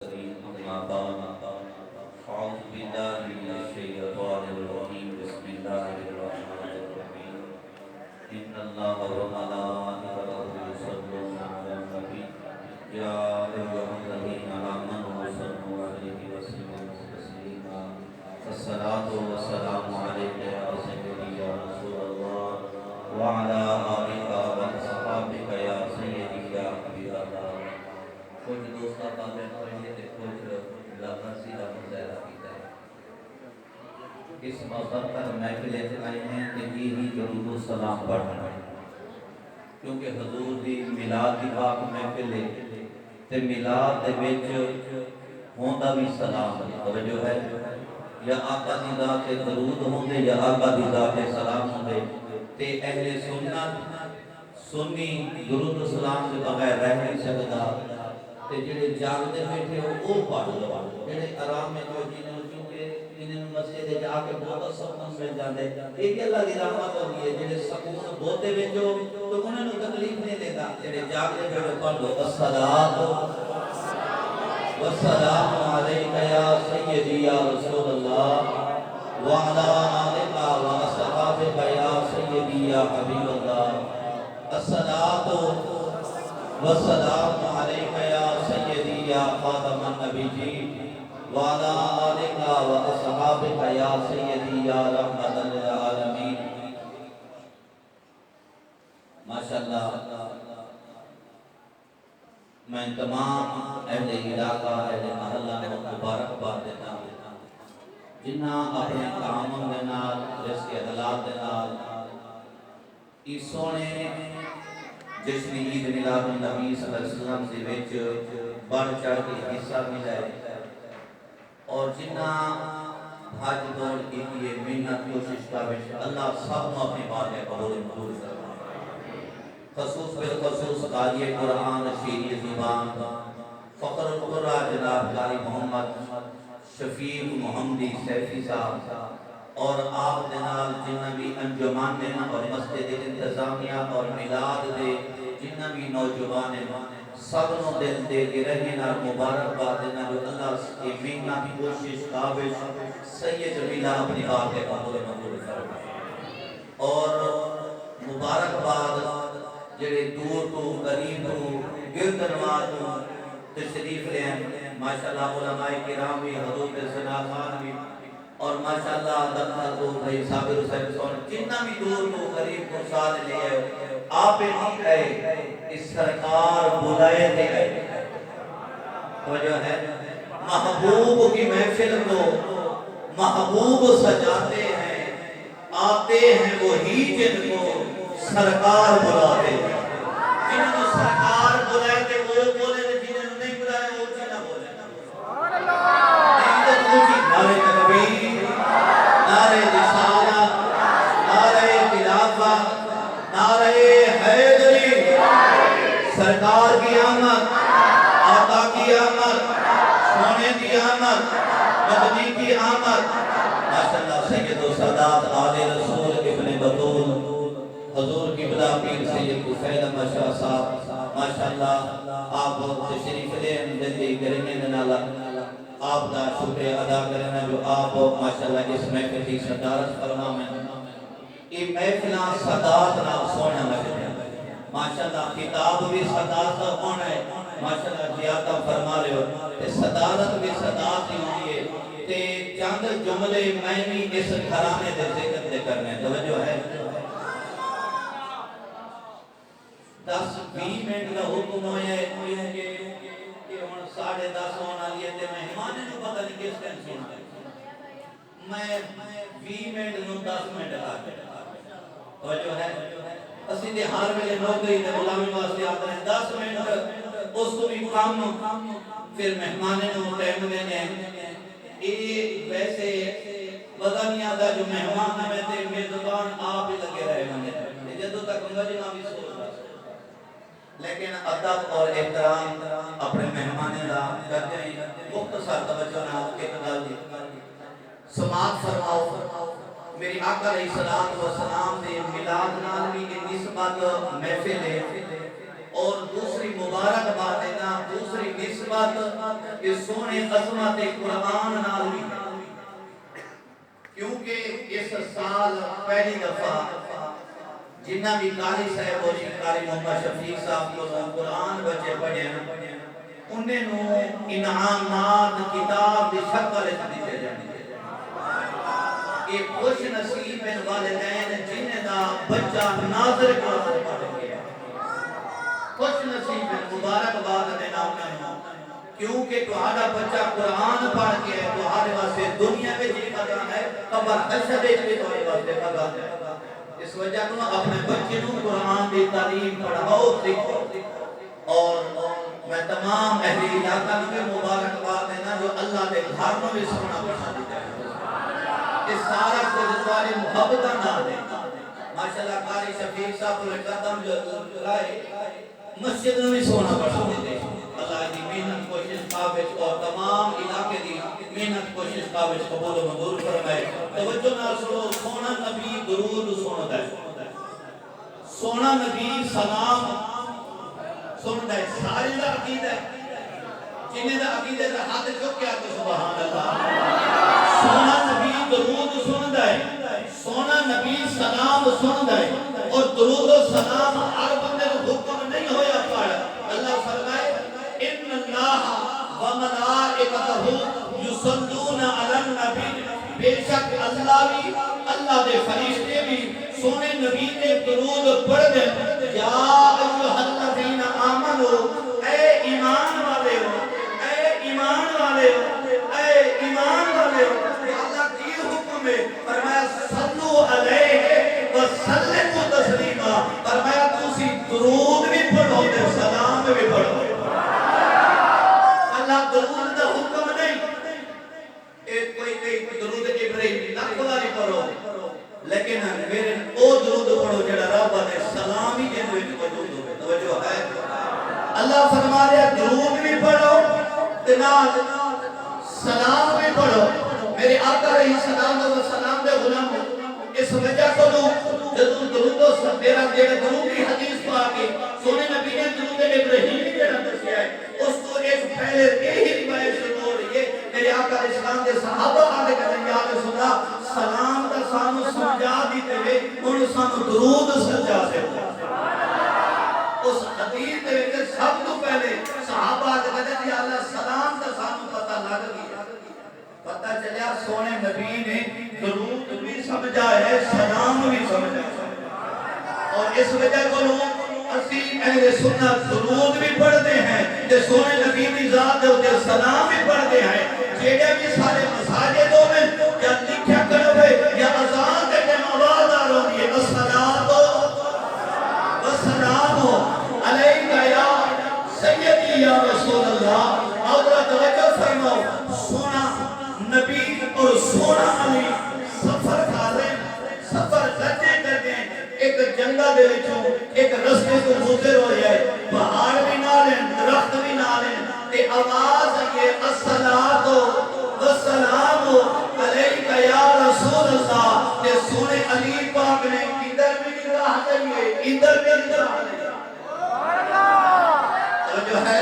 أما بعد أعوذ بالله من الشيطان الرجيم بسم الله الرحمن الرحيم إن الله وملائكته يصلون على النبي يا أيها الذين آمنوا صلوا عليه وسلموا تسليما الصلاة والسلام عليك يا سيدي يا رسول الله وعلى آلك وأصحابك يا سيدي يا حبيب الله کچھ دوست باتیں پڑھیے تے کچھ لفظی کا مظاہرہ کیتا ہے اس موقع پر محفل آئے ہیں کہ یہی درود و سلام پڑھنا ہے کیونکہ حضور دی میلاد دی پاک محفل ہے تے میلاد دے وچ ہوندا بھی سلام ہے توجہ ہے یا آقا دی ذات تے درود ہوندے یا آقا دی ذات تے سلام ہوندے تے اہل سنت سنی درود و سلام سے بغیر رہ نہیں سکتا تے جڑے جاگدے بیٹھے ہو او پڑھ لو جڑے آرام میں جو جنہوں کیونکہ انہوں مسجد جا کے بہت سکون مل جاندے ایک اللہ دی رحمت ہوتی ہے جڑے سکون بہتے بیٹھو تو انہوں نے تکلیف نہیں لیتا جڑے جاگدے بیٹھو پڑھ لو الصلاۃ والسلام علیک یا سیدی یا رسول اللہ وعلی آلک واصحابک یا سیدی یا حبیب اللہ الصلاۃ والسلام علیک یا سیدی یا خاتم النبیین وعلی آلک واصحابک یا سیدی یا رحمت للعالمین ماشاءاللہ میں تمام اہل علاقہ اہل محلہ کو مبارکباد دیتا ہوں جنہاں اپنے تعامل دے نال رزق حلال دے نال اس سونے جشن عید میلاد النبی صلی اللہ علیہ وسلم سے وچ بڑھ چڑھ کے حصہ ملا ہے اور جنہاں بھاج دوڑ کی لیے محنت کوشش کا اللہ سب کو اپنی باتیں قبول منظور فرمائے خصوص بالخصوص قاری قرآن شیری زبان فخر القرآ جناب قاری محمد شفیق محمدی سیفی صاحب اور آپ جناب جنہ بھی انجمان اور مسجد انتظامیہ اور میلاد دے جنہ بھی نوجوان سب نو دل دے کے رہنا مبارکباد دینا جو اللہ کی محنت کی کوشش کاوش سید جمیلہ اپنی بات کے قبول منظور فرمائے اور مبارکباد جڑے دور تو قریب تو گردنوار تو تشریف لیں ماشاءاللہ علماء کرام بھی حضور کے ثنا خان بھی اور ماشاءاللہ دکھا تو بھائی صابر حسین سون جتنا بھی دور تو قریب کو ساتھ لے آئے آپ نہیں آئے اس سرکار بلائے دے آئے توجہ ہے محبوب کی محفل کو محبوب سجاتے ہیں آتے ہیں وہی جن کو سرکار بلاتے ہیں جنہوں کو سرکار بلائے تھے وہ بولے تھے جنہوں نہیں بلائے وہ چنہ بولے سبحان اللہ نعرہ تکبیر نعرہ رسالت نعرہ خلافت نعرہ حیدری سرکار کی آمد آقا کی آمد سونے کی آمد مدنی کی آمد ماشاءاللہ سید و سادات آل رسول ابن بطول حضور کی بلا پیر سید حسین احمد شاہ صاحب ماشاءاللہ آپ تشریف لیں دلی کرنے نالا آپ کا شکر ادا کرنا جو آپ ماشاءاللہ اس محفل کی صدارت فرمائیں یہ محفلہ صدارت نہ سونا محفل ماشاءاللہ کتاب بھی صدارت ہونا ہے ماشاءاللہ زیادہ فرما رہے ہو صدارت بھی صدارت ہی ہوئی ہے تے چند جملے میں بھی اس گھرانے دے ذکر دے کرنے توجہ ہے 10-20 منٹ کا حکم ہویا ہے کہ ہن 10:30 ہونا لیے تے مہمان نو پتہ نہیں کس ٹائم سننا میں 20 منٹ نو 10 منٹ لا کے توجہ ہے اسی دے ہر ویلے نوکری تے غلامی واسطے آتے ہیں 10 منٹ اس کو بھی کام پھر مہمان نو ٹائم دینے یہ ویسے پتہ نہیں آتا جو مہمان میں تے میزبان آپ ہی لگے رہے ہیں جدوں تک مجنا بھی سوچ لیکن ادب اور احترام اپنے مہمانے دا کرتے ہیں مختصر توجہ نہ ایک گل دی سماعت فرماؤ میری آقا علیہ الصلوۃ والسلام دے میلاد نال بھی نسبت محفل ہے اور دوسری مبارکباد دینا دوسری نسبت نسبت اس سونے عظمت قرآن نال بھی، کیونکہ اس سال پہلی دفعہ جنہ بھی قاری صاحب اور قاری محمد شفیق صاحب کو قرآن بچے پڑھے انہیں نو انعامات کتاب دی شکل دیتے جانے ایک خوش نصیب والدین جنہیں دا بچہ ناظر قرآن پڑھ گیا، خوش نصیب مبارک باد دینا انہوں، کیونکہ تمہارا بچہ قرآن پڑھ کے ہے تمہارے واسطے دنیا میں جی قدر ہے، قبر حشر ایک بھی تمہارے واسطے قدر ہے۔ اس وجہ کو اپنے بچے کو قرآن دی تعلیم پڑھاؤ سکھو، اور میں تمام اہل علاقہ میں مبارک باد دینا جو اللہ دے گھر میں بھی سونا بنا دیتا ہے، اس سارا کچھ تمہاری محبت نہ دے۔ ماشاءاللہ قاری شفیق صاحب نے قدم جو لائے مسجد میں بھی سونا بنا دیتے، اللہ کی محنت کوشش قابل اور تمام علاقے دی محنت کوشش قابل قبول و منظور فرمائے۔ توجہ نہ سنو، سونا نبی درود سنتا ہے، سونا نبی سلام سنتا ہے، ساری دا عقیدہ ہے، جنہیں دا عقیدہ دا ہاتھ چکیا تو سبحان اللہ۔ سونا نبی درود سنتا ہے، سونا نبی سلام سنتا ہے، اور درود و سلام ہر بندے کو حکم نہیں ہویا پڑھ۔ اللہ فرمائے ان اللہ و ملائکتہ یصلون علی النبی، بے شک اللہ بھی اللہ دے فرشتے بھی سونے نبی نے درود پڑھ دیں، یا ایھا الذین آمنو، اے ایمان والے ہو، اے ایمان والے ہو، اے ایمان والے ہو۔ اللہ کی حکم ہے، فرمایا صلو علیہ وسلموا تسلیما، فرمایا تسی درود بھی پڑھو تے سلام بھی پڑھو۔ اللہ درود دا حکم نہیں ایک کوئی درود ابراہیم لاکھ واری پڑھو، لیکن میرے او درود پڑھو جڑا رب نے سلام ہی جن وچ موجود ہوے۔ توجہ ہے، اللہ فرما رہا درود بھی پڑھو تے نال سلام بھی پڑھو۔ میرے آقا علیہ السلام و سلام دے غلام اس وجہ کو جدوں درود و میرا جڑا درود کی حدیث پا کے سونے نبی نے درود ابراہیم جڑا دسیا ہے اس کو ایک پہلے یہی روایت سنو رہی ہے، میرے آقا علیہ السلام کے صحابہ آنے کہتے ہیں یا رسول اللہ سلام دا سانو سمجھا دیتے ہوئے انہوں سانو درود سمجھا دے۔ اس حدیث دے سب تو پہلے صحابہ آنے کہتے ہیں یا اللہ سلام دا سانو پتہ لگ گیا، پتہ چلیا سونے نبی نے درود بھی سمجھا ہے سلام بھی سمجھا ہے، اور اس وجہ کو اسی اہل سنت درود بھی پڑھتے ہیں کہ سونے نبی کی ذات ہوتے سلام بھی پڑھتے ہیں۔ جیڑے بھی سارے مساجدوں میں یا لکھیا کرو یا اذان کے ٹائم آواز آ رہی ہے الصلاۃ والسلام علیک یا سیدی یا رسول اللہ، اور توجہ فرماؤ سونا نبی اور سونا علی سفر کھا رہے ہیں، سفر کرتے کرتے ایک جنگل دے وچوں ایک رستے کو گزر ہو جائے، پہاڑ بھی نہ لیں درخت بھی نہ لیں تے آواز ہے الصلاۃ والسلام علیک یا رسول اللہ، تے سونے علی پاک نے ادھر بھی نگاہ کریے ادھر بھی نگاہ کریے، جو ہے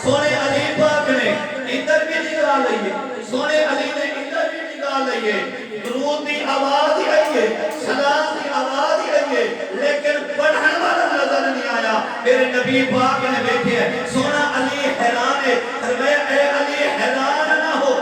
سونے علی پاک نے ادھر بھی نگاہ لئیے، سونے علی نے ادھر بھی نگاہ لئیے، درود کی آواز ہی آئیے، سلام کی آواز ہی آئیے، لیکن پڑھن والا نظر نہیں آیا۔ میرے نبی پاک نے بیٹھے ہیں، سونا علی حیران ہے، فرمایا اے علی حیران نہ ہو،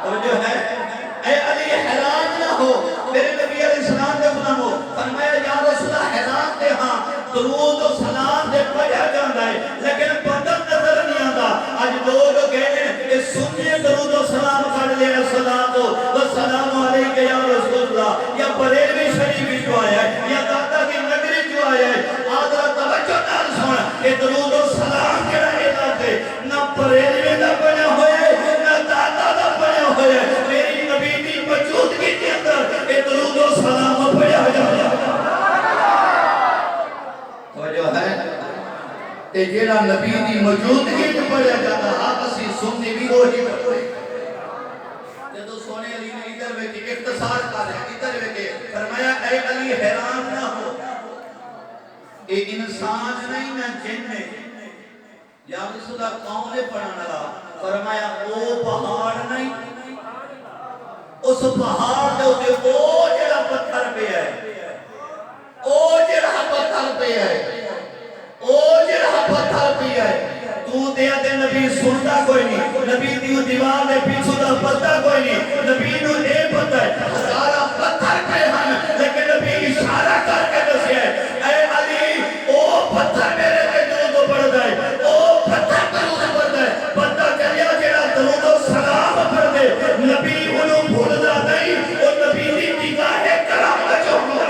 اور جو ہے اے علی حیران نہ ہو، میرے نبی علیہ السلام نے غلام ہو، فرمایا یا رسول اللہ حیران دے ہاں درود و سلام دے پڑھا جاندہ ہے لیکن پڑھن نظر نہیں آتا۔ آج لوگ کہتے ہیں کہ سنیے درود و سلام پڑھ لے الصلاۃ والسلام علیک یا رسول اللہ، یا بریلوی شریف جو آیا ہے یا داتا کی نگری جو آیا ہے، آدھا توجہ نہ سونا کہ درود و سلام کہنا علاق ہے، نہ بریلوی دا بنا ہوئے نہ داتا دا بنا ہوئے، میری نبی کی موجودگی کے اندر کہ درود و سلام پڑھا جایا توجہ ہے، تے جیڑا نبی دی موجودگی میں پڑھا جاتا آپ اسی سننی بھی وہی پڑھے۔ جدو سونے علی نے ادھر ویکے اختصار کر رہے ادھر ویکے، فرمایا اے علی حیران نہ ہو، اے انسان نہیں نہ جن ہے، یا رسول اللہ کون ہے پڑھانا رہا؟ فرمایا او پہاڑ نہیں، اس پہاڑ دے اوتے او جڑا پتھر پہ ہے، او جڑا پتھر پہ ہے، او جڑا پتھر پہ ہے، تو دیا دے نبی سنتا کوئی نہیں، نبی دیو دیوار دے پیچھو دا پتہ کوئی نہیں، نبی نو اے پتہ ہے ہزارہ پتھر پہ ہن، لیکن نبی اشارہ کر کے دسے اے علی او پتھر میرے تے درود پڑھ دے، او پتھر درود پڑھ دے، پتہ چلیا جڑا درود و سلام پڑھ دے نبی انہوں بھولدا نہیں، او نبی دی نگاہ کرم وچ ہوندا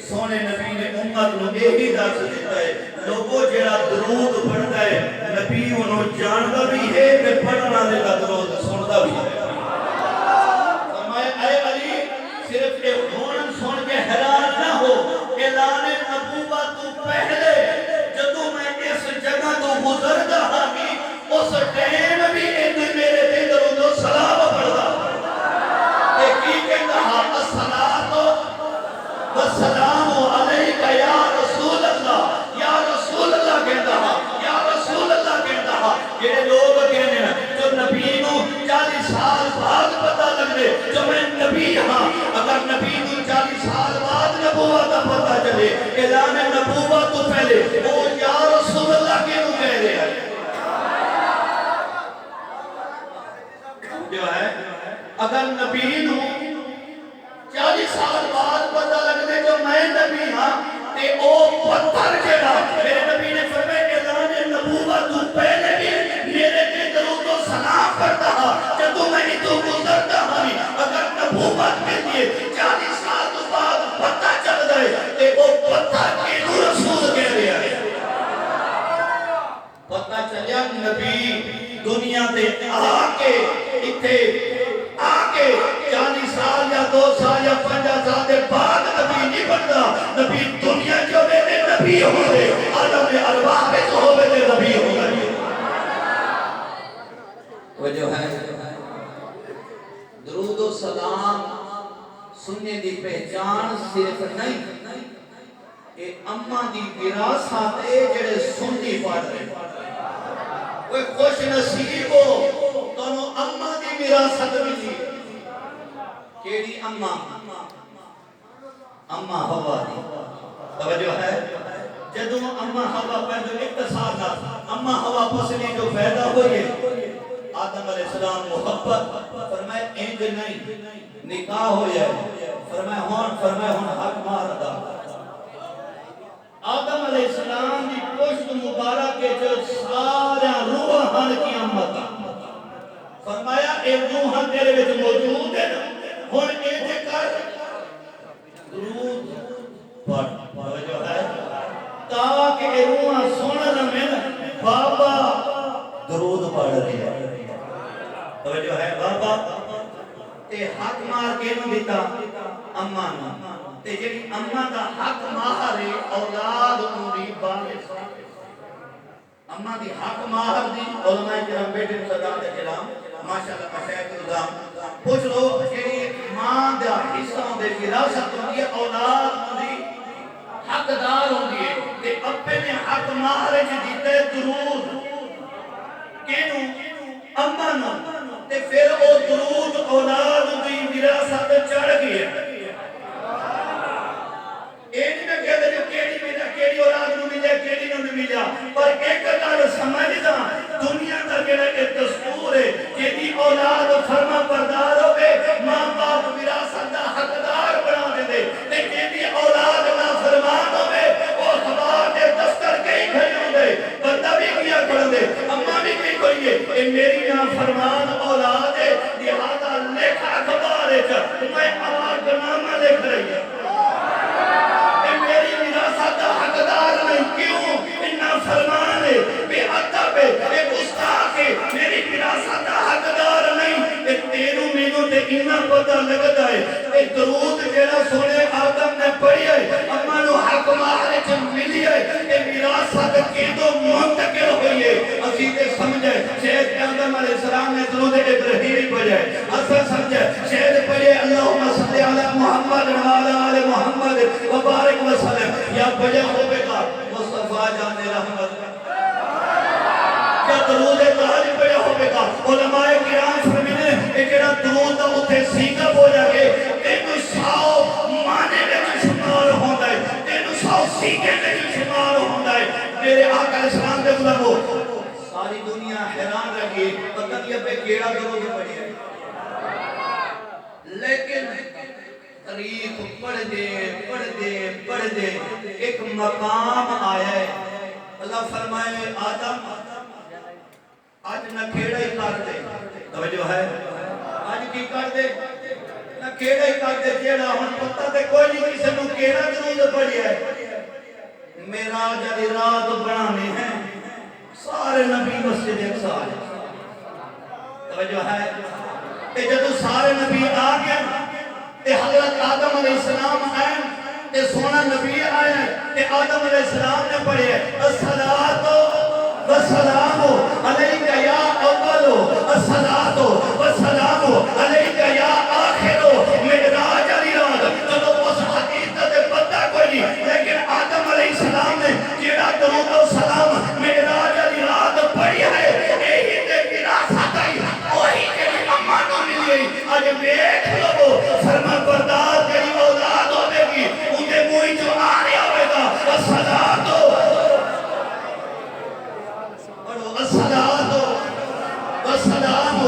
سونے نبی نے امت نو یہی دس دیتا ہے لوگوں جڑا درود پڑھتا ہے نبی انہوں جانتا بھی ہے کہ پڑھنا دے کا درود سنتا بھی ہے فرمایا اے علی صرف ایک ہون سن کے حیران نہ ہو اعلان نبوت تو پہلے جدو میں اس جگہ تو گزرتا ہاں اس ٹائم بھی میرے دے درود و سلام پڑھتا کہ کی کہتا ہاں الصلاۃ والسلام علیکہ یا رسول اللہ، یا رسول اللہ کہتا ہاں، یا رسول اللہ کہتا ہاں، یہ لوگ کہنے ہیں جو نبی نو 40 سال بعد پتہ لگ دے جو میں نبی ہاں، اگر نبی نو 40 سال بعد نبوت کا پتہ چلے اعلان نبوت تو پہلے وہ یا رسول اللہ کے نو کہہ رہے ہیں جو ہے اگر نبی نو 40 سال بعد پتہ لگنے جو میں نبی ہاں تے او پتھر جڑا میرے نبی نے فرمایا اعلان نبوت تو پہلے بھی میرے تے درود و سلام کرتا ہاں جدو میں تو گزرتا ہاں اگر نبوت کے لیے 40 سال تو بعد پتہ چل گئے تے او پتھر کے رسول کہہ رہے ہیں پتہ چلیا نبی دنیا تے آکے اتھے آکے 40 سال یا 2 سال یا 50 سال دے بعد نبی نہیں بنتا نبی دنیا جو میرے نبی ہوئے عالم ارواح میں تو ہوئے دے نبی ہوئے وہ جو ہے درود و سلام سننے دی پہچان صرف نہیں کہ اماں دی وراثت ہے جڑے سنی پڑھ رہے کوئی خوش نصیب ہو تو اماں دی وراثت ملی کیڑی اماں اماں ہوا دی توجہ ہے جدو اماں ہوا پیدا اقتصاد اماں ہوا پسلی جو پیدا ہوئی ہے آدم علیہ السلام محبت فرمائے انج نہیں نکاح ہو جائے فرمائے ہون حق مار دا آدم علیہ السلام دی پشت مبارک کے جو سارا روحان کی امت فرمایا اے روحان تیرے وچ موجود ہے ہن اے کر درود پڑھ جو ہے تاکہ اے روحان سن لمن بابا درود پڑھ رہے ہیں توجہ ہے بابا تے حق مار کے نو دیتا اماں تے جڑی اماں دا حق ماہر ہے اولاد انہی بارس اماں دی حق ماہر دی علماء کرام بیٹے صدات کرام ماشاءاللہ مشاہد الزام پوچھ لو جڑی ماں دا حصہ دے وراثت ہوندی ہے اولاد انہی حقدار ہوندی ہے تے ابے نے حق ماہر وچ دیتا ہے درود کینو اماں نو تے پھر او درود اولاد دی وراثت چڑھ گئی ہے ایک میں کہہ دے جو کیڑی اولاد نو ملیا کیڑی نو نہیں ملیا پر ایک گل سمجھدا دنیا دا جڑا ایک دستور ہے جیڑی اولاد فرما بردار ہوے ماں باپ وراثت دا حقدار بنا دے دے تے جیڑی اولاد نا فرمان ہوے او اخبار دے دفتر کئی کھڑے ہوندے بندہ بھی کیا کھڑے دے اماں بھی کی کوئی اے میری نا فرمان اولاد ہے لہذا لکھا اخبار ہے میں آج نامہ لکھ رہی ہے حقدار نہیں کیوں انہا فرمان ہے بے عدب ہے ایک استاق ہے میری وراثت حقدار نہیں کہ تیروں مینوں تے انہا پتہ لگتا ہے کہ درود جیڑا سونے آدم نے پڑھی ہے اما نو حق ماہر چ ملی ہے کہ وراثت کی تو منتقل ہوئی ہے عزیز درود ابراہیمی پڑھے اصل سمجھے شہد پڑھے اللہم صلی علی محمد وعلی آل محمد وبارک وسلم یا پڑھے ہوئے گا مصطفیٰ جان رحمت یا درود تاج پڑھے ہوئے گا علماء کرام فرمینے ایک درود دا اتھے سیکھا ہو جائے تینو ساؤ مانے میں شمار ہوندہ ہے تینو ساؤ سیکھے میں شمار ہوندہ ہے میرے آقا علیہ السلام دے غلامو ساری دنیا حیران رکھی پتہ نہیں اب کیڑا درود پڑھی ہے لیکن تاریخ پڑھ دے ایک مقام آیا ہے اللہ فرمائے آدم آج نہ کھیڑا ہی کر دے توجہ ہے آج کی کر دے نہ کھیڑا ہی کر دے جیڑا ہن پتہ تے کوئی نہیں کسی نو کیڑا درود پڑھی ہے معراج علی رات بنانے ہیں سارے نبی مسجد اقصی آئے توجہ ہے تے جدو سارے نبی آ گئے تے حضرت آدم علیہ السلام آئے تے سونا نبی آئے تے آدم علیہ السلام نے پڑھے الصلاۃ والسلام علیک یا اول الصلاۃ والسلام علیک یا آخر معراج علی رات جدو اس حدیث تے پتہ کوئی نہیں لیکن آدم علیہ السلام نے جیڑا درود و سلام معراج علی رات پڑھی ہے یہی تے وراثت ہے وہی جڑی اماں نوں ملی اج ویکھ لو فرما بردار جڑی اولاد ہوے گی اونتے منہ چوں آ رہا ہوے گا الصلاۃ الصلاۃ والسلام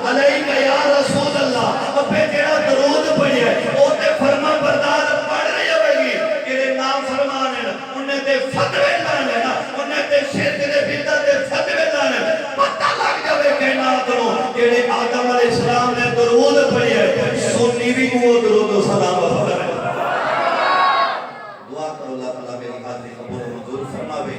علیک یا رسول اللہ اپے جڑا درود پڑھیا او تے فرما بردار پڑھ رہی ہوے گی تیرے نام فرمان ہے انہیں تے فتوی لانے نا انہیں تے شرک دے بدعت دے فتوی لانے پتہ لگ جاوے کائنات نو جڑے آدم علیہ السلام نے درود پڑھیا سنی بھی وہ درود و سلام پڑھ رہے دعا کرو اللہ تعالی میری حاضری قبول و منظور فرماوے